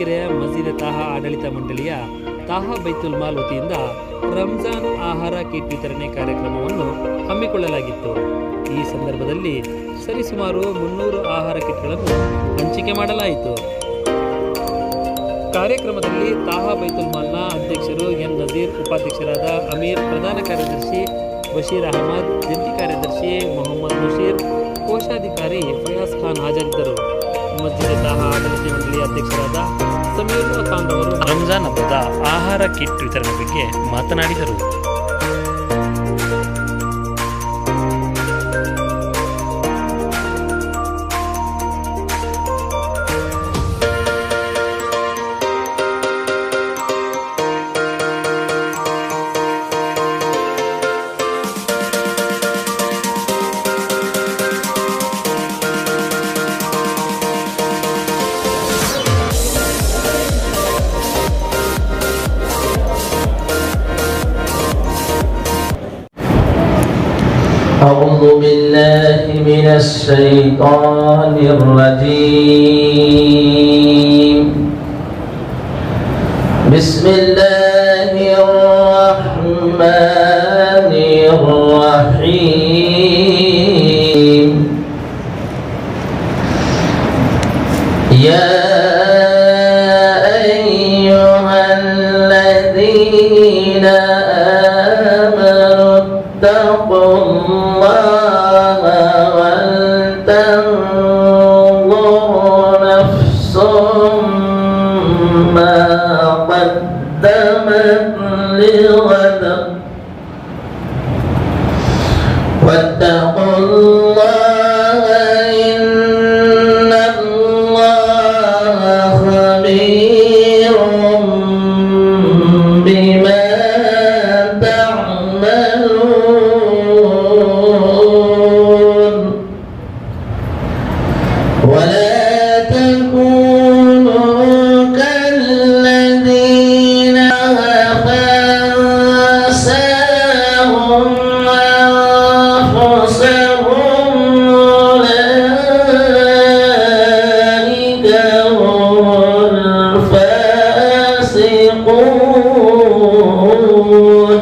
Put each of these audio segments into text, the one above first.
ದಾವಣಗೆರೆಯ ಮಸ್ಜಿದ್ ತಾಹಾ ಆಡಳಿತ ಮಂಡಳಿಯ ತಾಹಾ ಬೈತುಲ್ ಮಾಲ್ ವತಿಯಿಂದ ರಂಜಾನ್ ಆಹಾರ ಕಿಟ್ ವಿತರಣೆ ಕಾರ್ಯಕ್ರಮವನ್ನು ಹಮ್ಮಿಕೊಳ್ಳಲಾಗಿತ್ತು. ಈ ಸಂದರ್ಭದಲ್ಲಿ ಸರಿಸುಮಾರು 300 ಆಹಾರ ಕಿಟ್ಗಳನ್ನು ಹಂಚಿಕೆ ಮಾಡಲಾಯಿತು. ಕಾರ್ಯಕ್ರಮದಲ್ಲಿ ತಾಹಾ ಬೈತುಲ್ ಮಾಲ್ನ ಅಧ್ಯಕ್ಷರು ಎನ್ ನಜೀರ್, ಉಪಾಧ್ಯಕ್ಷರಾದ ಅಮೀರ್, ಪ್ರಧಾನ ಕಾರ್ಯದರ್ಶಿ ಬಶೀರ್ ಅಹಮದ್, ಜಂಟಿ ಕಾರ್ಯದರ್ಶಿ ಮೊಹಮ್ಮದ್ ಮುಷೀರ್, ಕೋಶಾಧಿಕಾರಿ ಫಯಾಜ್ ಖಾನ್ ಹಾಜರಿದ್ದರು. ಮಸ್ಜಿದ್ ತಾಹಾ ಆಡಳಿತ ಮಂಡಳಿಯ ಅಧ್ಯಕ್ಷರಾದ ಸಮೀರ್ ಖಾನ್ ಅವರು ರಂಜಾನ್ ಹಬ್ಬದ ಆಹಾರ ಕಿಟ್ ವಿತರಣೆ ಬಗ್ಗೆ ಮಾತನಾಡಿದರು. أعوذ بالله من الشيطان الرجيم. بسم الله الرحمن الرحيم. يا أيها الذين آمنوا اتقوا الله ولتنظر نفس ما قدمت لغد واتقوا الله إن الله خبير بما تعملون. ولا تكونوا كالذين فانساهم أنفسهم أولئك هم الفاسقون.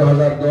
2002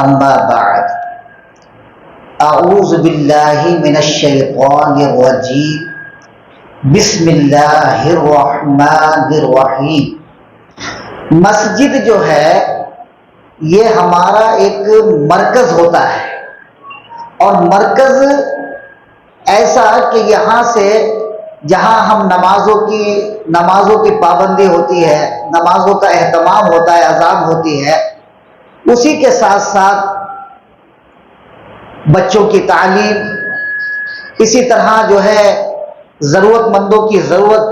اما بعد اعوذ باللہ من الشیطان الرجیم بسم اللہ الرحمن الرحیم۔ مسجد جو ہے یہ ہمارا ایک مرکز ہوتا ہے، اور مرکز ایسا کہ یہاں سے جہاں ہم نمازوں کی پابندی ہوتی ہے، نمازوں کا اہتمام ہوتا ہے، اذان ہوتی ہے، اسی کے ساتھ ساتھ بچوں کی تعلیم، اسی طرح جو ہے ضرورت مندوں کی ضرورت،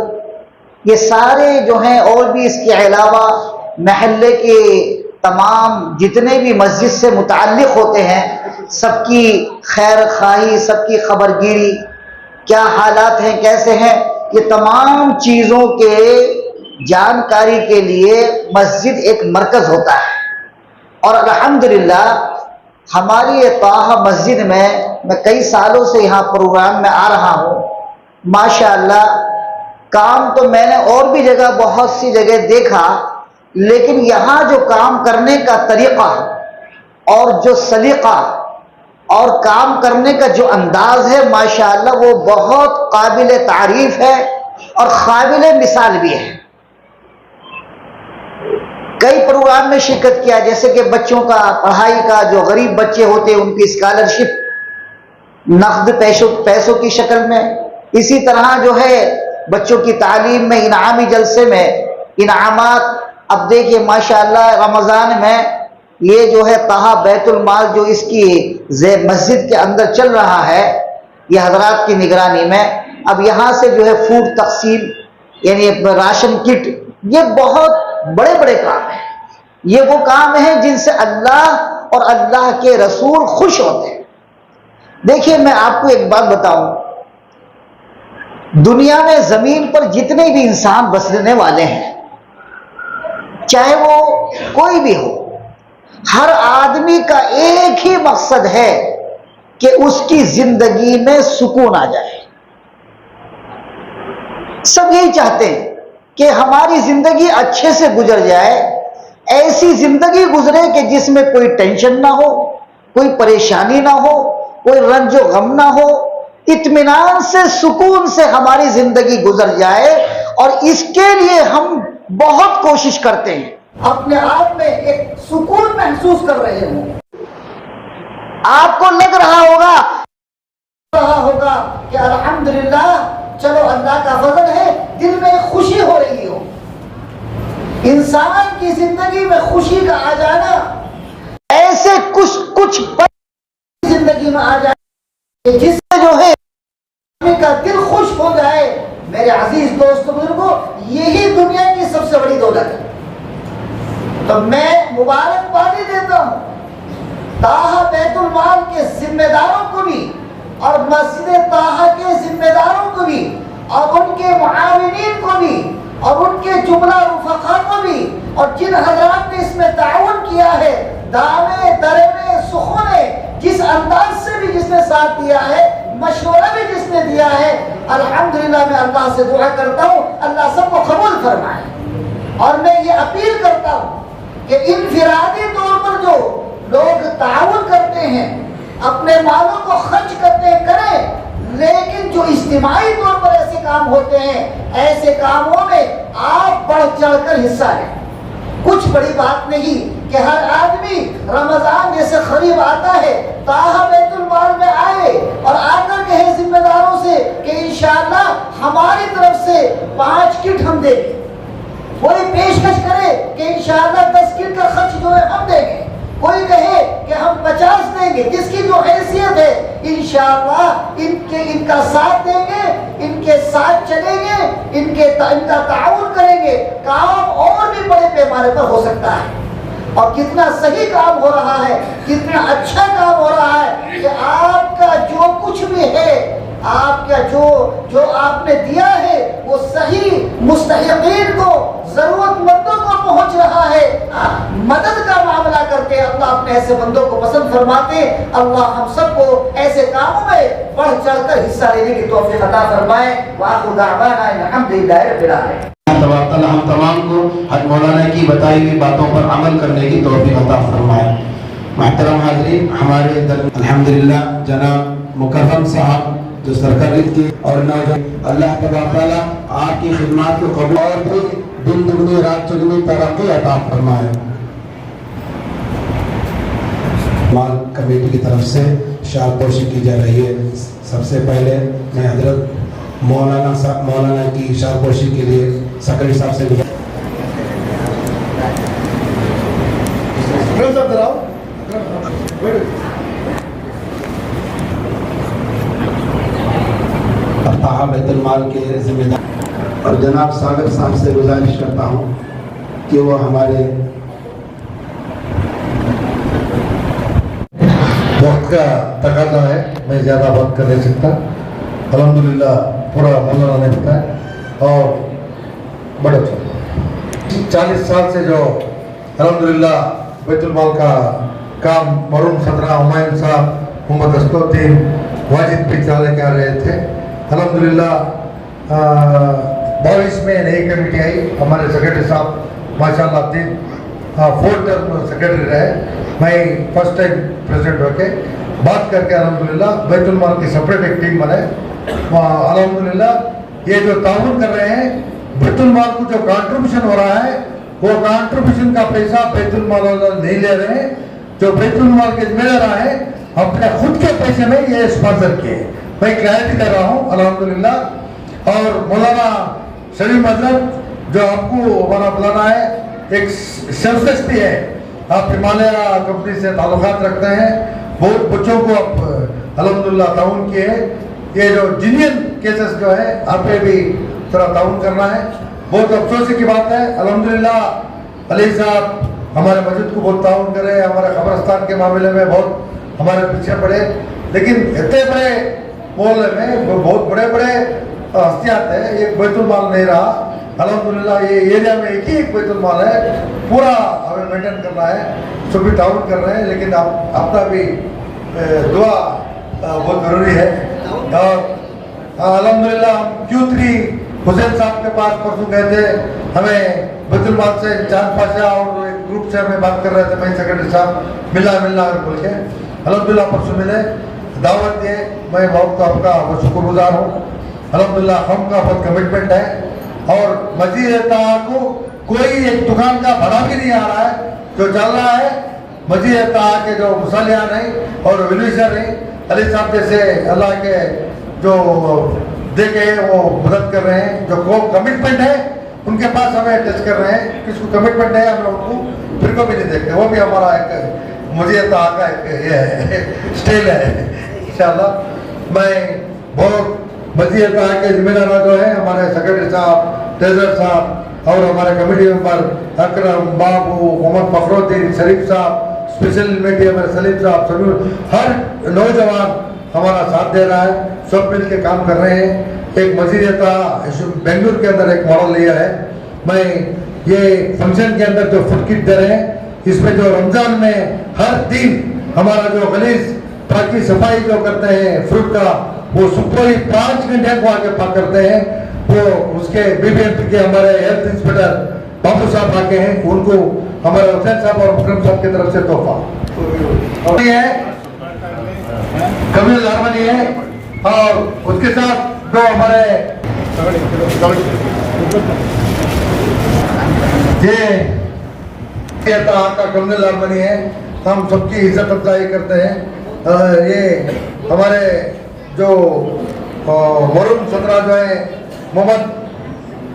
یہ سارے جو ہیں، اور بھی اس کے علاوہ محلے کے تمام جتنے بھی مسجد سے متعلق ہوتے ہیں، سب کی خیر خواہی، سب کی خبرگیری، کیا حالات ہیں، کیسے ہیں، یہ تمام چیزوں کے جانکاری کے لیے مسجد ایک مرکز ہوتا ہے۔ اور الحمدللہ ہماری یہ طه مسجد میں کئی سالوں سے یہاں پروگرام میں آ رہا ہوں، ماشاءاللہ کام تو میں نے اور بھی جگہ بہت سی جگہ دیکھا، لیکن یہاں جو کام کرنے کا طریقہ اور جو سلیقہ اور کام کرنے کا جو انداز ہے، ماشاءاللہ وہ بہت قابل تعریف ہے اور قابل مثال بھی ہے۔ کئی پروگرام میں شرکت کیا، جیسے کہ بچوں کا پڑھائی کا، جو غریب بچے ہوتے ہیں ان کی اسکالرشپ نقد پیسوں کی شکل میں، اسی طرح جو ہے بچوں کی تعلیم میں انعامی جلسے میں انعامات۔ اب دیکھیے ماشاءاللہ رمضان میں یہ جو ہے طه بیت المال جو اس کی مسجد کے اندر چل رہا ہے، یہ حضرات کی نگرانی میں، اب یہاں سے جو ہے فوڈ تقسیم، یعنی راشن کٹ، یہ بہت بڑے بڑے کام ہیں، یہ وہ کام ہیں جن سے اللہ اور اللہ کے رسول خوش ہوتے ہیں۔ دیکھیے میں آپ کو ایک بات بتاؤں، دنیا میں زمین پر جتنے بھی انسان بسنے والے ہیں، چاہے وہ کوئی بھی ہو، ہر آدمی کا ایک ہی مقصد ہے کہ اس کی زندگی میں سکون آ جائے۔ سب یہی چاہتے ہیں کہ ہماری زندگی اچھے سے گزر جائے، ایسی زندگی گزرے کہ جس میں کوئی ٹینشن نہ ہو، کوئی پریشانی نہ ہو، کوئی رنج و غم نہ ہو، اطمینان سے، سکون سے ہماری زندگی گزر جائے۔ اور اس کے لیے ہم بہت کوشش کرتے ہیں، اپنے آپ میں ایک سکون محسوس کر رہے ہوں۔ آپ کو لگ رہا ہوگا کہ الحمدللہ چلو اللہ کا فضل ہے، دل میں خوشی ہو رہی ہو۔ انسان کی زندگی میں خوشی کا آ جانا، ایسے کچھ زندگی میں آ جائے جس سے جو ہے کا دل خوش ہو جائے۔ میرے عزیز دوست بزرگوں، یہی دنیا کی سب سے بڑی دولت ہے۔ تو میں مبارکبادی دیتا ہوں طه بیت المال کے ذمہ داروں کو بھی، اور مسجد طه کے ذمہ داروں کو بھی، اور ان کے معاونین کو بھی، اور ان کے جملہ رفقا کو بھی، اور جن حضرات نے اس میں تعاون کیا ہے، دامے درمے سخنے، جس انداز سے بھی جس نے ساتھ دیا ہے، مشورہ بھی جس نے دیا ہے، الحمدللہ میں اللہ سے دعا کرتا ہوں اللہ سب کو قبول فرمائے۔ اور میں یہ اپیل کرتا ہوں کہ انفرادی طور پر جو لوگ تعاون کرتے ہیں، اپنے مالوں کو خرچ کریں، لیکن جو اجتماعی طور پر ایسے کام ہوتے ہیں، ایسے کاموں میں آپ بڑھ چڑھ کر حصہ لیں۔ کچھ بڑی بات نہیں کہ ہر آدمی رمضان جیسے قریب آتا ہے طه بیت المال میں آئے اور آ کر کہے ذمہ داروں سے کہ انشاءاللہ ہماری طرف سے 5 کٹ ہم دیں گے، کوئی پیشکش کرے کہ انشاءاللہ 10 کٹ کا خرچ جو ہے ہم دیں گے، کوئی کہے کہ ہم 50 دیں گے، جس کی جو حیثیت ہے انشاءاللہ ان کا ساتھ دیں گے، ان کے ساتھ چلیں گے، ان کا تعاون کریں گے، کام اور بھی بڑے پیمانے پر ہو سکتا ہے۔ اور کتنا صحیح کام ہو رہا ہے، کتنا اچھا کام ہو رہا ہے کہ آپ کا جو کچھ بھی ہے، آپ کا جو آپ نے دیا ہے وہ صحیح مستحقین کو، ضرورت مندوں کو پہنچ رہا ہے۔ مدد کا معاملہ کرتے ہیں، اللہ اپنے ایسے بندوں کو پسند فرماتے ہیں۔ اللہ ہم سب کو ایسے کاموں میں بڑھ چڑھ کر حصہ لینے کی توفیق عطا فرمائے۔ وآخر دعوانا الحمدللہ رب العالمین۔ اللہ ہم تمام کو حج مولانا کی بتائی ہوئی باتوں پر عمل کرنے کی توفیق عطا فرمائے۔ محترم حاضرین، ہمارے الحمدللہ جناب مکرم صاحب جو سرکاری کی اور نوجوان، اللہ تبارک تعالیٰ آپ کی خدمات کو قبول اور بھی دن دگنی رات چگنی ترقی عطا فرمائے۔ مال کمیٹی کی طرف سے شال پوشی کی جا رہی ہے۔ سب سے پہلے میں حضرت مولانا کی شال پوشی کے لیے سیکرٹری صاحب سے بیت المال کے ذمہ دار اور جناب ساگر صاحب سے گزارش کرتا ہوں کہ وہ ہمارے وقت کا تقاضا ہے، میں زیادہ بات کر نہیں سکتا۔ الحمدللہ پورا مولانا نے بتایا اور بڑا اچھا 40 سال سے جو الحمدللہ بیت المال کا کام مرحوم صدر ہمایوں صاحب، محمد اسدالدین واجد بھی چالے کے آ رہے تھے۔ الحمدللہ 22 میں نئی کمیٹی آئی، ہمارے سیکرٹری صاحب ماشاءاللہ 4 ٹرم سیکرٹری رہے، میں فرسٹ ٹائم پریزیڈنٹ ہو کے بات کر کے الحمدللہ بیت المال کی سپریٹ ایک ٹیم بنے۔ الحمدللہ یہ جو تعاون کر رہے ہیں، بیت المال کو جو کانٹریبیوشن ہو رہا ہے وہ کانٹریبیوشن کا پیسہ بیت المال والے نہیں لے رہے ہیں، جو بیت المال کے ذمہ دار ہیں اپنے خود کے پیسے میں یہ اسپانسر کیے۔ میں کلیئرٹی کر رہا ہوں الحمدللہ۔ اور مولانا سلیم حضرت جو آپ کو ہمارا بلانا ہے، ایک سیلفلیس بھی ہے، آپ ہمالیہ کمپنی سے تعلقات رکھتے ہیں، بہت بچوں کو آپ الحمدللہ تعاون کیے۔ یہ جو جینین کیسز جو ہے آپ پہ بھی تھوڑا تعاون کرنا ہے، بہت افسوس کی بات ہے۔ الحمدللہ علی صاحب ہمارے مسجد کو بہت تعاون کرے، ہمارے قبرستان کے معاملے میں بہت ہمارے پیچھے پڑے، لیکن اتنے بڑے محلے میں بہت بڑے بڑے ہستیاں ہیں، ایک بیت المال نہیں رہا۔ الحمدللہ یہ ایریا میں ایک ہی ایک بیت المال ہے، پورا ہمیں مینٹین کرنا ہے، سب بھی تعاون کر رہے ہیں، لیکن اپنا بھی دعا بہت ضروری ہے۔ اور الحمدللہ ہم Q3 حسین صاحب کے پاس پرسوں گئے تھے، ہمیں بیت المال سے چاند پاشا اور ایک گروپ سے ہمیں بات کر رہے تھے، میں سیکرٹری صاحب ملنا بول کے الحمدللہ پرسوں ملے، دعوت دیے، میں بہت آپ کا بہت شکر گزار ہوں۔ الحمدللہ ہم کا بہت کمٹمنٹ ہے، اور مسجد اتحاد کو کوئی ایک دکان کا بھڑا بھی نہیں آ رہا ہے، جو چل رہا ہے مسجد اتحاد کے جو مصلیان ہیں اور ویلیشر ہیں، علی صاحب جیسے اللہ کے جو دیکھے وہ مدد کر رہے ہیں، جو کمٹمنٹ ہے ان کے پاس ہمیں ٹچ کر رہے ہیں، کس کو کمٹمنٹ ہے ہم لوگ کو پھر کو بھی نہیں دیکھتے، وہ بھی ہمارا ایک مجھے اتحاد کا ایک یہ ہے اسٹائل ہے انشاءاللہ۔ میں بہت مسجد اتحاد کے ذمہ دار جو ہیں ہمارے سیکرٹری صاحب، ٹریزر صاحب اور ہمارے کمیٹی ممبر اکرم، بابو، محمد فخرالدین، شریف صاحب، اسپیشل میٹی ہمارے سلیم صاحب، سمیع، ہر نوجوان ہمارا ساتھ دے رہا ہے، سب مل کے کام کر رہے ہیں۔ ایک مسجد اتحاد بنگلور کے اندر ایک ماڈل لیا ہے، میں یہ فنکشن کے اندر جو فوڈ کٹ دے رہے ہیں، اس میں جو رمضان میں ہر دن ہمارا جو غلیظ پاکی صفائی جو کرتے ہیں فروٹ کا، وہ صبح ہی 5 گھنٹے کو آ کے پاک کرتے ہیں، وہ اس کے BBMP کے ہمارے ہیلتھ انسپیکٹر بابو صاحب آ کے ہیں، ان کو ہمارے حسین صاحب اور مکرم صاحب کی طرف سے تحفہ ہے، کمیونل ہارمنی ہے، اور اس کے ساتھ جو ہمارے یہ اتحاد کا کمیونل ہارمنی ہے، ہم سب کی عزت افزائی کرتے ہیں۔ یہ ہمارے جو مرحوم صدرہ جو ہیں محمد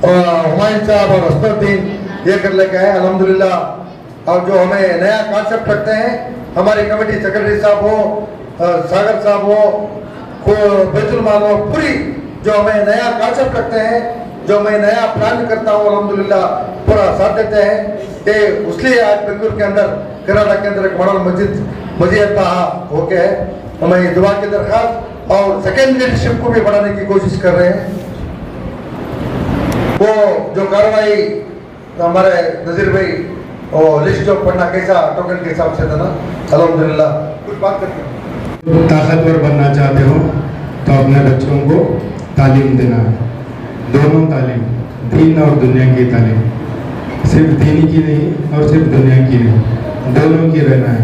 ہمایوں صاحب اور اسدالدین یہ کر لے کے آئے الحمدللہ، اور جو ہمیں نیا کانسیپٹ رکھتے ہیں، ہماری کمیٹی سیکرٹری صاحب ہو، ساگر صاحب ہو، بیت المال ہو، پوری جو ہمیں نیا کانسیپٹ رکھتے ہیں، جو میں نیا پلان کرتا ہوں الحمدللہ پورا ساتھ دیتے ہیں۔ کہ اس لیے آج بنگلور کے اندر کرالا کے اندر ایک ماڈل مسجد اتحاد ہو کے ہے، ہمیں دعا کی درخواست اور سیکنڈ لیڈرشپ کو بھی بڑھانے کی کوشش کر رہے ہیں۔ وہ جو کاروائی ہمارے نذیر بھائی اور لسٹ جو پڑھنا کیسا ٹوکن کے حساب سے تھا نا، الحمدللہ کچھ بات کرتے ہیں۔ طاقتور بننا چاہتے ہو تو اپنے بچوں کو تعلیم دینا ہے، دونوں تعلیم، دین اور دنیا کی تعلیم، صرف دینی کی نہیں اور صرف دنیا کی نہیں، دونوں کی رہنا ہے۔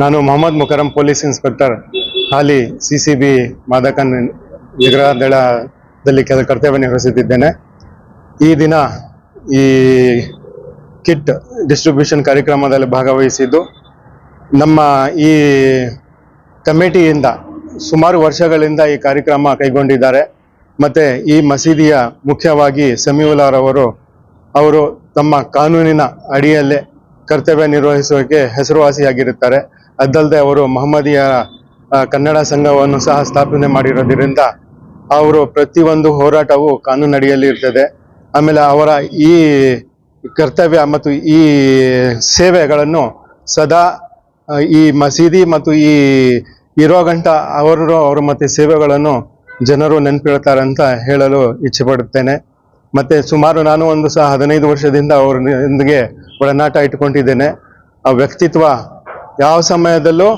ನಾನು ಮೊಹಮ್ಮದ್ ಮುಕರಂ ಪೊಲೀಸ್ ಇನ್ಸ್ಪೆಕ್ಟರ್ ಹಾಲಿ CCB ಮಾದಕ ನಿಗ್ರಹ ದಳದಲ್ಲಿ ಕರ್ತವ್ಯ ನಿರ್ವಹಿಸುತ್ತಿದ್ದೇನೆ। ಈ ದಿನ ಈ ಕಿಟ್ ಡಿಸ್ಟ್ರಿಬ್ಯೂಷನ್ ಕಾರ್ಯಕ್ರಮದಲ್ಲಿ ಭಾಗವಹಿಸಿದ್ದು ನಮ್ಮ ಈ ಕಮಿಟಿಯಿಂದ ಸುಮಾರು ವರ್ಷಗಳಿಂದ ಈ ಕಾರ್ಯಕ್ರಮ ಕೈಗೊಂಡಿದ್ದಾರೆ। ಮತ್ತು ಈ ಮಸೀದಿಯ ಮುಖ್ಯವಾಗಿ ಸಮೀವುಲ್ಲಾಹರವರು ತಮ್ಮ ಕಾನೂನಿನ ಅಡಿಯಲ್ಲೇ ಕರ್ತವ್ಯ ನಿರ್ವಹಿಸುವಕ್ಕೆ ಹೆಸರುವಾಸಿಯಾಗಿರುತ್ತಾರೆ. ಅದಲ್ಲದೆ ಅವರು ಮಹಮ್ಮದಿಯ ಕನ್ನಡ ಸಂಘವನ್ನು ಸಹ ಸ್ಥಾಪನೆ ಮಾಡಿರೋದ್ರಿಂದ ಅವರು ಪ್ರತಿಯೊಂದು ಹೋರಾಟವು ಕಾನೂನಡಿಯಲ್ಲಿ ಇರ್ತದೆ. ಆಮೇಲೆ ಅವರ ಈ ಕರ್ತವ್ಯ ಮತ್ತು ಈ ಸೇವೆಗಳನ್ನು ಸದಾ ಈ ಮಸೀದಿ ಮತ್ತು ಈ ಇರೋ ಗಂಟ ಅವರು ಮತ್ತೆ ಸೇವೆಗಳನ್ನು ಜನರು ನೆನಪಿಡ್ತಾರೆ ಅಂತ ಹೇಳಲು ಇಚ್ಛೆ ಪಡುತ್ತೇನೆ. ಮತ್ತೆ ಸುಮಾರು ನಾನು ಒಂದು 15 ವರ್ಷದಿಂದ ಅವರೊಂದಿಗೆ ಒಡನಾಟ ಇಟ್ಕೊಂಡಿದ್ದೇನೆ. ಆ ವ್ಯಕ್ತಿತ್ವ ಯಾವ ಸಮಯದಲ್ಲೂ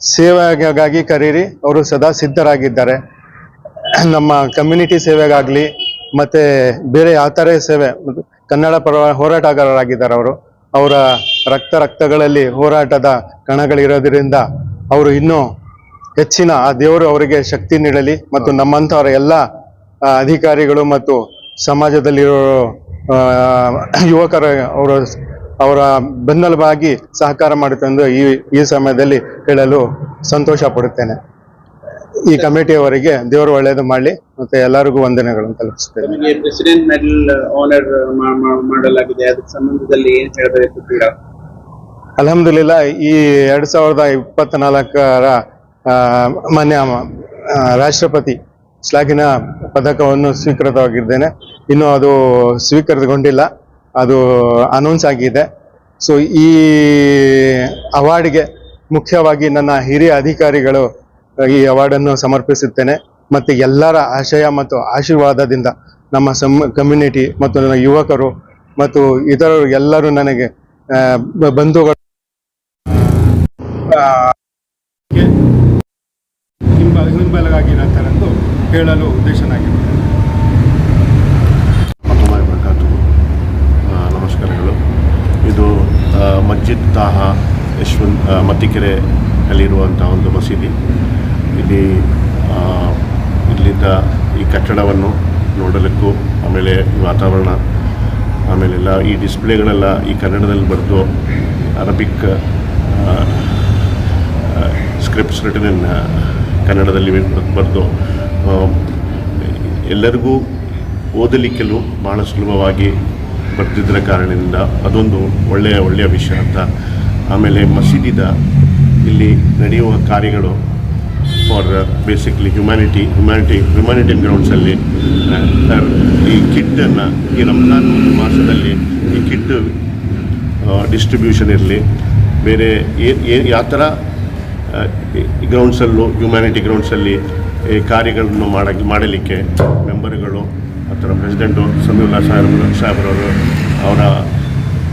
ಸೇವೆಗಾಗಿ ಕರೀರಿ, ಅವರು ಸದಾ ಸಿದ್ಧರಾಗಿದ್ದಾರೆ. ನಮ್ಮ ಕಮ್ಯುನಿಟಿ ಸೇವೆಗಾಗಲಿ ಮತ್ತೆ ಬೇರೆ ಯಾವ ಥರ ಸೇವೆ, ಕನ್ನಡ ಪರ ಹೋರಾಟಗಾರರಾಗಿದ್ದಾರೆ. ಅವರ ರಕ್ತಗಳಲ್ಲಿ ಹೋರಾಟದ ಕಣಗಳಿರೋದ್ರಿಂದ ಅವರು ಇನ್ನೂ ಹೆಚ್ಚಿನ ಆ ದೇವರು ಅವರಿಗೆ ಶಕ್ತಿ ನೀಡಲಿ ಮತ್ತು ನಮ್ಮಂಥವರ ಎಲ್ಲ ಅಧಿಕಾರಿಗಳು ಮತ್ತು ಸಮಾಜದಲ್ಲಿರೋ ಯುವಕರ ಅವರ ಬೆನ್ನೆಲುಬಾಗಿ ಸಹಕಾರ ಮಾಡುತ್ತೆಂದು ಈ ಸಮಯದಲ್ಲಿ ಹೇಳಲು ಸಂತೋಷ ಪಡುತ್ತೇನೆ. ಈ ಕಮಿಟಿಯವರಿಗೆ ದೇವರು ಒಳ್ಳೆಯದು ಮಾಡಲಿ ಮತ್ತೆ ಎಲ್ಲರಿಗೂ ವಂದನೆಗಳನ್ನು ತಲುಪಿಸುತ್ತೇನೆ. ಪ್ರೆಸಿಡೆಂಟ್ ಮೆಡಲ್ ಆನರ್ ಮಾಡಲಾಗಿದೆ, ಅದಕ್ಕೆ ಸಂಬಂಧದಲ್ಲಿ ಏನು ಹೇಳಬೇಕು? ಅಲ್ಹಮ್ದುಲಿಲ್ಲಾ, ಈ 2024ರ ಮಾನ್ಯ ರಾಷ್ಟ್ರಪತಿ ಶ್ಲಾಘಿನ ಪದಕವನ್ನು ಸ್ವೀಕೃತವಾಗಿದ್ದೇನೆ. ಇನ್ನೂ ಅದು ಸ್ವೀಕೃತಗೊಂಡಿಲ್ಲ, ಅದು ಅನೌನ್ಸ್ ಆಗಿದೆ. ಸೊ ಈ ಅವಾರ್ಡ್ಗೆ ಮುಖ್ಯವಾಗಿ ನನ್ನ ಹಿರಿಯ ಅಧಿಕಾರಿಗಳು ಈ ಅವಾರ್ಡನ್ನು ಸಮರ್ಪಿಸುತ್ತೇನೆ. ಮತ್ತು ಎಲ್ಲರ ಆಶಯ ಮತ್ತು ಆಶೀರ್ವಾದದಿಂದ ನಮ್ಮ ಕಮ್ಯುನಿಟಿ ಮತ್ತು ನನ್ನ ಯುವಕರು ಮತ್ತು ಇತರರು ಎಲ್ಲರೂ ನನಗೆ ಬಂಧುಗಳು ಹಿಂಬಲಗಾಗಿರುತ್ತಾರೆಂದು ಹೇಳಲು ಉದ್ದೇಶನಾಗಿರುತ್ತದೆ. ನಮಸ್ಕಾರಗಳು. ಇದು ಮಸ್ಜಿದ್ ತಾಹಾ ಮತ್ತಿಕೆರೆಯಲ್ಲಿರುವಂಥ ಒಂದು ಮಸೀದಿ. ಇಲ್ಲಿಂದ ಈ ಕಟ್ಟಡವನ್ನು ನೋಡಲಿಕ್ಕೂ, ಆಮೇಲೆ ವಾತಾವರಣ, ಆಮೇಲೆಲ್ಲ ಈ ಡಿಸ್ಪ್ಲೇಗಳೆಲ್ಲ ಈ ಕನ್ನಡದಲ್ಲಿ ಬರೆದು, ಅರಬಿಕ್ ಸ್ಕ್ರಿಪ್ಟ್ಸ್ ರಿಟನ್ ಇನ್ ಕನ್ನಡದಲ್ಲಿ ಬರೆದು ಎಲ್ಲರಿಗೂ ಓದಲಿಕ್ಕೆಲ್ಲೂ ಭಾಳ ಸುಲಭವಾಗಿ ಬರ್ತಿದ್ದರ ಕಾರಣದಿಂದ ಅದೊಂದು ಒಳ್ಳೆಯ ವಿಷಯ ಅಂತ. ಆಮೇಲೆ ಮಸೀದಿದ ಇಲ್ಲಿ ನಡೆಯುವ ಕಾರ್ಯಗಳು ಫಾರ್ ಬೇಸಿಕ್ಲಿ ಹ್ಯುಮ್ಯಾನಿಟೇರಿಯನ್ ಗ್ರೌಂಡ್ಸಲ್ಲಿ ಈ ಕಿಟ್ಟನ್ನು ಈ ರಂಜಾನ್ ಮಾಸದಲ್ಲಿ ಈ ಕಿಟ್ ಡಿಸ್ಟ್ರಿಬ್ಯೂಷನ್ ಇರಲಿ, ಬೇರೆ ಯಾವ ಥರ ಗ್ರೌಂಡ್ಸಲ್ಲೂ ಹ್ಯುಮ್ಯಾನಿಟಿ ಗ್ರೌಂಡ್ಸಲ್ಲಿ ಈ ಕಾರ್ಯಗಳನ್ನು ಮಾಡಲಿಕ್ಕೆ ಮೆಂಬರ್ಗಳು ಆ ಥರ ಪ್ರೆಸಿಡೆಂಟು ಸಮೀವುಲ್ಲಾ ಸಾಹೇಬ್ರವರು ಅವರ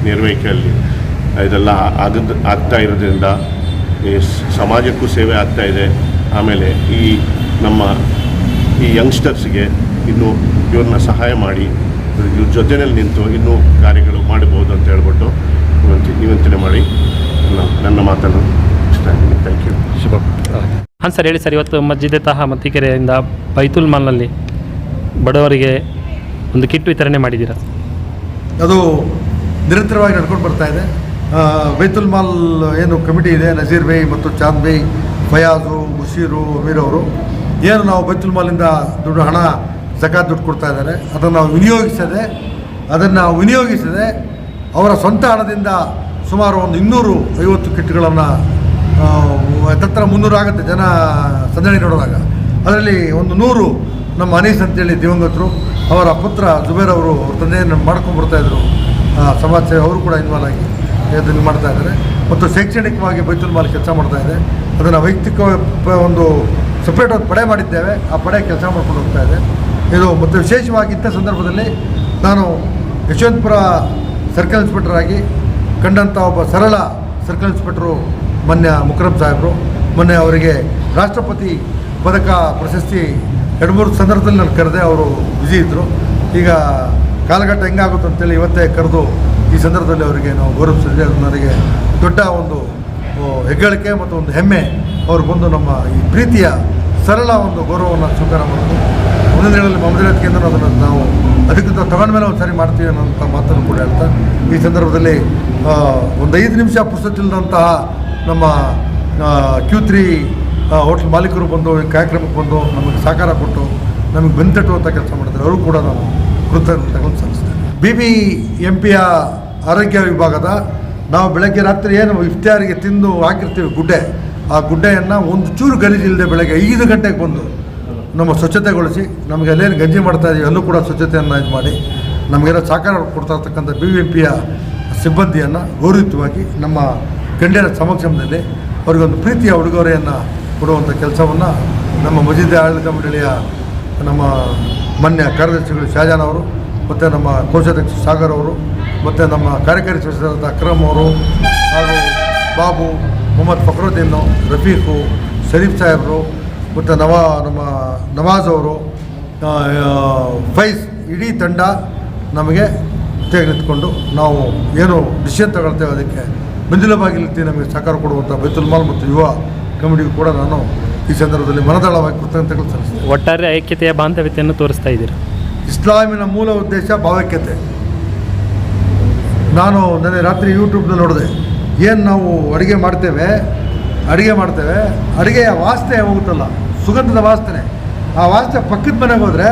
ನಿರ್ವಹಿಕೆಯಲ್ಲಿ ಇದೆಲ್ಲ ಆಗ್ತಾ ಇರೋದ್ರಿಂದ ಈ ಸಮಾಜಕ್ಕೂ ಸೇವೆ ಆಗ್ತಾಯಿದೆ. ಆಮೇಲೆ ನಮ್ಮ ಯಂಗ್ಸ್ಟರ್ಸ್ಗೆ ಇನ್ನೂ ಇವ್ರನ್ನ ಸಹಾಯ ಮಾಡಿ ಇವ್ರ ಜೊತೆಯಲ್ಲಿ ನಿಂತು ಇನ್ನೂ ಕಾರ್ಯಗಳು ಮಾಡಬಹುದು ಅಂತ ಹೇಳ್ಬಿಟ್ಟು ನಿವಂತನೆ ಮಾಡಿ ನನ್ನ ಮಾತನ್ನು ಇಷ್ಟ ಆಗಿದೆ. Thank you. ಶುಭ. ಹಾಂ ಸರ್, ಹೇಳಿ ಸರ್. ಇವತ್ತು ಮಸ್ಜಿದ್ ತಾಹಾ ಮತ್ತಿಕೆರೆಯಿಂದ ಬೈತುಲ್ ಮಾಲ್ನಲ್ಲಿ ಬಡವರಿಗೆ ಒಂದು ಕಿಟ್ ವಿತರಣೆ ಮಾಡಿದ್ದೀರಾ? ಅದು ನಿರಂತರವಾಗಿ ನಡ್ಕೊಂಡು ಬರ್ತಾ ಇದೆ. ಬೈತುಲ್ ಮಾಲ್ ಏನು ಕಮಿಟಿ ಇದೆ, ನಜೀರ್ ಬೈ ಮತ್ತು ಚಾಂದ್ ಬೈ, ಫಯಾಜು, ಮುಷೀರು, ಅಮೀರ್ ಅವರು ಏನು ನಾವು ಬೈತುಲ್ ಮಾಲಿಂದ ಹಣ ಝಕಾತ್ ದುಡ್ಡು ಕೊಡ್ತಾ ಇದ್ದಾರೆ, ಅದನ್ನು ನಾವು ವಿನಿಯೋಗಿಸದೆ ಅವರ ಸ್ವಂತ ಹಣದಿಂದ ಸುಮಾರು ಒಂದು 250 ಕಿಟ್ಗಳನ್ನು ಹತ್ತಿರ 300 ಆಗುತ್ತೆ ಜನ ಸಂದಣಿ ನೋಡಿದಾಗ. ಅದರಲ್ಲಿ ಒಂದು 100 ನಮ್ಮ ಅನೀಸ್ ಅಂತೇಳಿ ದಿವಂಗತರು, ಅವರ ಪುತ್ರ ಜುಬೇರ್ ಅವರು ಅವ್ರ ತಂದೆಯನ್ನು ಮಾಡ್ಕೊಂಡ್ಬರ್ತಾಯಿದ್ರು ಸಮಾಜ ಸೇವೆ, ಅವರು ಕೂಡ ಇನ್ವಾಲ್ವ್ ಆಗಿ ಇದನ್ನು ಮಾಡ್ತಾಯಿದ್ದಾರೆ. ಮತ್ತು ಶೈಕ್ಷಣಿಕವಾಗಿ ಬೈತುಲ್ ಮಾಲ್ ಕೆಲಸ ಮಾಡ್ತಾಯಿದೆ. ಅದನ್ನು ವೈಯಕ್ತಿಕ ಒಂದು ಸಪ್ರೇಟ್ ಒಂದು ಪಡೆ ಮಾಡಿದ್ದೇವೆ, ಆ ಪಡೆ ಕೆಲಸ ಮಾಡ್ಕೊಂಡು ಹೋಗ್ತಾಯಿದೆ ಇದು. ಮತ್ತು ವಿಶೇಷವಾಗಿ ಇಂಥ ಸಂದರ್ಭದಲ್ಲಿ ನಾನು ಯಶವಂತಪುರ ಸರ್ಕಲ್ ಇನ್ಸ್ಪೆಕ್ಟರ್ ಆಗಿ ಕಂಡಂಥ ಒಬ್ಬ ಸರಳ ಸರ್ಕಲ್ ಇನ್ಸ್ಪೆಕ್ಟ್ರು ಮೊನ್ನೆ ಮುಕರಮ್ ಸಾಹೇಬರು, ಮೊನ್ನೆ ಅವರಿಗೆ ರಾಷ್ಟ್ರಪತಿ ಪದಕ ಪ್ರಶಸ್ತಿ 2-3 ಸಂದರ್ಭದಲ್ಲಿ ನಾನು ಕರೆದೆ, ಅವರು ಬ್ಯುಸಿ ಇದ್ದರು. ಈಗ ಕಾಲಘಟ್ಟ ಹೆಂಗಾಗುತ್ತೆ ಅಂತೇಳಿ ಇವತ್ತೇ ಕರೆದು ಈ ಸಂದರ್ಭದಲ್ಲಿ ಅವರಿಗೆ ನಾವು ಗೌರವಿಸಿದ್ರೆ ಅದು ನನಗೆ ದೊಡ್ಡ ಒಂದು ಹೆಗ್ಗಳಿಕೆ ಮತ್ತು ಒಂದು ಹೆಮ್ಮೆ. ಅವರು ಬಂದು ನಮ್ಮ ಈ ಪ್ರೀತಿಯ ಸರಳ ಒಂದು ಗೌರವವನ್ನು ಸ್ವೀಕಾರ ಮಾಡೋದು. ಮುಂದಿನ ದಿನಗಳಲ್ಲಿ ಮಮತಾ ಕೇಂದ್ರ ಅದನ್ನು ನಾವು ಅಧಿಕೃತ ತಗೊಂಡ ಮೇಲೆ ಒಂದು ಸಾರಿ ಮಾಡ್ತೀವಿ ಅನ್ನೋಂಥ ಮಾತನ್ನು ಕೂಡ ಹೇಳ್ತಾ, ಈ ಸಂದರ್ಭದಲ್ಲಿ ಒಂದು 5 ನಿಮಿಷ ಪುಸ್ತಕವಿಲ್ಲದಂತಹ ನಮ್ಮ Q3 ಹೋಟ್ಲ್ ಮಾಲೀಕರು ಬಂದು ಈ ಕಾರ್ಯಕ್ರಮಕ್ಕೆ ಬಂದು ನಮಗೆ ಸಹಕಾರ ಕೊಟ್ಟು ನಮಗೆ ಬೆಂತಟ್ಟುವಂಥ ಕೆಲಸ ಮಾಡಿದ್ದಾರೆ. ಅವರು ಕೂಡ ನಾವು ಕೃತಜ್ಞತೆಗಳನ್ನು ಸಲ್ಲಿಸ್ತೇವೆ. BBMPಯ ಆರೋಗ್ಯ ವಿಭಾಗದ ನಾವು ಬೆಳಗ್ಗೆ ರಾತ್ರಿ ಏನು ಇಫ್ತಾರಿಗೆ ತಿಂದು ಹಾಕಿರ್ತೀವಿ ಗುಡ್ಡೆ, ಆ ಗುಡ್ಡೆಯನ್ನು ಒಂದು ಚೂರು ಗಲೀಜಿಲ್ಲದೆ ಬೆಳಗ್ಗೆ 5 ಗಂಟೆಗೆ ಬಂದು ನಮ್ಮ ಸ್ವಚ್ಛತೆಗೊಳಿಸಿ, ನಮಗೆ ಅಲ್ಲೇನು ಗಂಜಿ ಮಾಡ್ತಾ ಇದ್ದೀವಿ ಅಲ್ಲೂ ಕೂಡ ಸ್ವಚ್ಛತೆಯನ್ನು ಇದು ಮಾಡಿ ನಮಗೆಲ್ಲ ಸಹಕಾರ ಕೊಡ್ತಾ ಇರ್ತಕ್ಕಂಥ BBMPಯ ಸಿಬ್ಬಂದಿಯನ್ನು ಗೌರವಯುತವಾಗಿ ನಮ್ಮ ಗಣ್ಯರ ಸಮಕ್ಷಮದಲ್ಲಿ ಅವರಿಗೊಂದು ಪ್ರೀತಿಯ ಉಡುಗೊರೆಯನ್ನು ಕೊಡುವಂಥ ಕೆಲಸವನ್ನು ನಮ್ಮ ಮಸೀದಿ ಆಡಳಿತ ಮಂಡಳಿಯ ನಮ್ಮ ಮಾನ್ಯ ಕಾರ್ಯದರ್ಶಿಗಳು ಶಹಜಾನ್ ಅವರು ಮತ್ತು ನಮ್ಮ ಕೋಶಾಧ್ಯಕ್ಷ ಸಾಗರ್ ಅವರು ಮತ್ತು ನಮ್ಮ ಕಾರ್ಯಕಾರಿ ಸದಸ್ಯರಾದ ಅಕ್ರಮ್ ಅವರು ಹಾಗೂ ಬಾಬು, ಮೊಹಮ್ಮದ್ ಫಕ್ರುದ್ದೀನ್, ರಫೀಕು, ಶರೀಫ್ ಸಾಹೇಬರು ಮತ್ತು ನಮ್ಮ ನವಾಜ್ ಅವರು, ಫೈಜ್, ಇಡೀ ತಂಡ ನಮಗೆ ತೆಗೆದುಕೊಂಡು ನಾವು ಏನು ಡಿಸಿಷನ್ ತಗೊಳ್ತೇವೆ ಅದಕ್ಕೆ ಬೆಂದಿಲ ಬಾಗಿಲಿರ್ತಿ ನಮಗೆ ಸಹಕಾರ ಕೊಡುವಂಥ ಬೈತುಲ್ ಮಾಲ್ ಮತ್ತು ಯುವ ಕಮಿಟಿಗೂ ಕೂಡ ನಾನು ಈ ಸಂದರ್ಭದಲ್ಲಿ ಮನದಾಳವಾಗಿ ಕೃತಜ್ಞತೆಗಳು ಸಲ್ಲಿಸ್ತೇನೆ. ಒಟ್ಟಾರೆ ಐಕ್ಯತೆಯ ಬಾಂಧವ್ಯತೆಯನ್ನು ತೋರಿಸ್ತಾ ಇದ್ದೀರಿ. ಇಸ್ಲಾಮಿನ ಮೂಲ ಉದ್ದೇಶ ಭಾವೈಕ್ಯತೆ. ನಾನು ನೆನ್ನೆ ರಾತ್ರಿ ಯೂಟ್ಯೂಬ್ನಲ್ಲಿ ನೋಡಿದೆ, ಏನು ನಾವು ಅಡುಗೆ ಮಾಡ್ತೇವೆ, ಅಡುಗೆಯ ವಾಸನೆ ಹೋಗುತ್ತಲ್ಲ, ಸುಗಂಧದ ವಾಸನೆ, ಆ ವಾಸನೆ ಪಕ್ಕದ ಮನೆಗೆ ಹೋದರೆ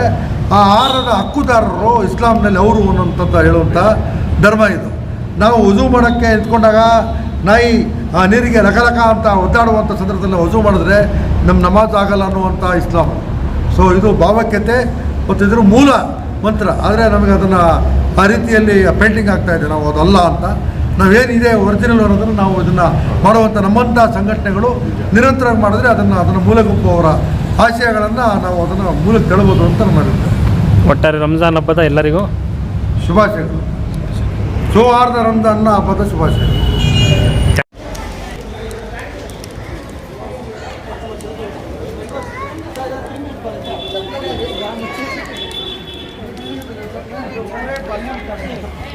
ಆ ಆಹಾರದ ಹಕ್ಕುದಾರರು ಇಸ್ಲಾಂನಲ್ಲಿ ಅವರು ಅನ್ನೋಂಥದ್ದು ಹೇಳುವಂಥ ಧರ್ಮ ಇದು. ನಾವು ವಜೂ ಮಾಡೋಕ್ಕೆ ನಿಂತ್ಕೊಂಡಾಗ ನಾಯಿ ಆ ನೀರಿಗೆ ರಕರಕ ಅಂತ ಒದ್ದಾಡುವಂಥ ಸಂದರ್ಭದಲ್ಲಿ ವಜೂ ಮಾಡಿದ್ರೆ ನಮ್ಮ ನಮಾಜ್ ಆಗಲ್ಲ ಅನ್ನುವಂಥ ಇಸ್ಲಾಂ. ಸೊ ಇದು ಭಾವೈಕ್ಯತೆ ಮತ್ತು ಇದರ ಮೂಲ ಮಂತ್ರ. ಆದರೆ ನಮಗೆ ಅದನ್ನು ಆ ರೀತಿಯಲ್ಲಿ ಪೇಂಟಿಂಗ್ ಆಗ್ತಾಯಿದೆ, ನಾವು ಅದಲ್ಲ ಅಂತ. ನಾವೇನಿದೆ ಒರಿಜಿನಲ್ ಅನ್ನೋದನ್ನು ನಾವು ಇದನ್ನು ಮಾಡುವಂಥ ನಮ್ಮಂಥ ಸಂಘಟನೆಗಳು ನಿರಂತರವಾಗಿ ಮಾಡಿದ್ರೆ ಅದನ್ನು ಮೂಲಗುಂಪು ಅವರ ಆಶಯಗಳನ್ನು ನಾವು ಅದನ್ನು ಮೂಲಕ್ಕೆ ತಳ್ಬೋದು ಅಂತ ನಮ್ಮ ಅಭಿಪ್ರಾಯ. ಒಟ್ಟಾರೆ ರಂಜಾನ್ ಹಬ್ಬದ ಎಲ್ಲರಿಗೂ ಶುಭಾಶಯಗಳು. ಸೌಹಾರ್ದ ರಂಜಾನ್ನ ಹಬ್ಬದ ಶುಭಾಶಯಗಳು. Gracias.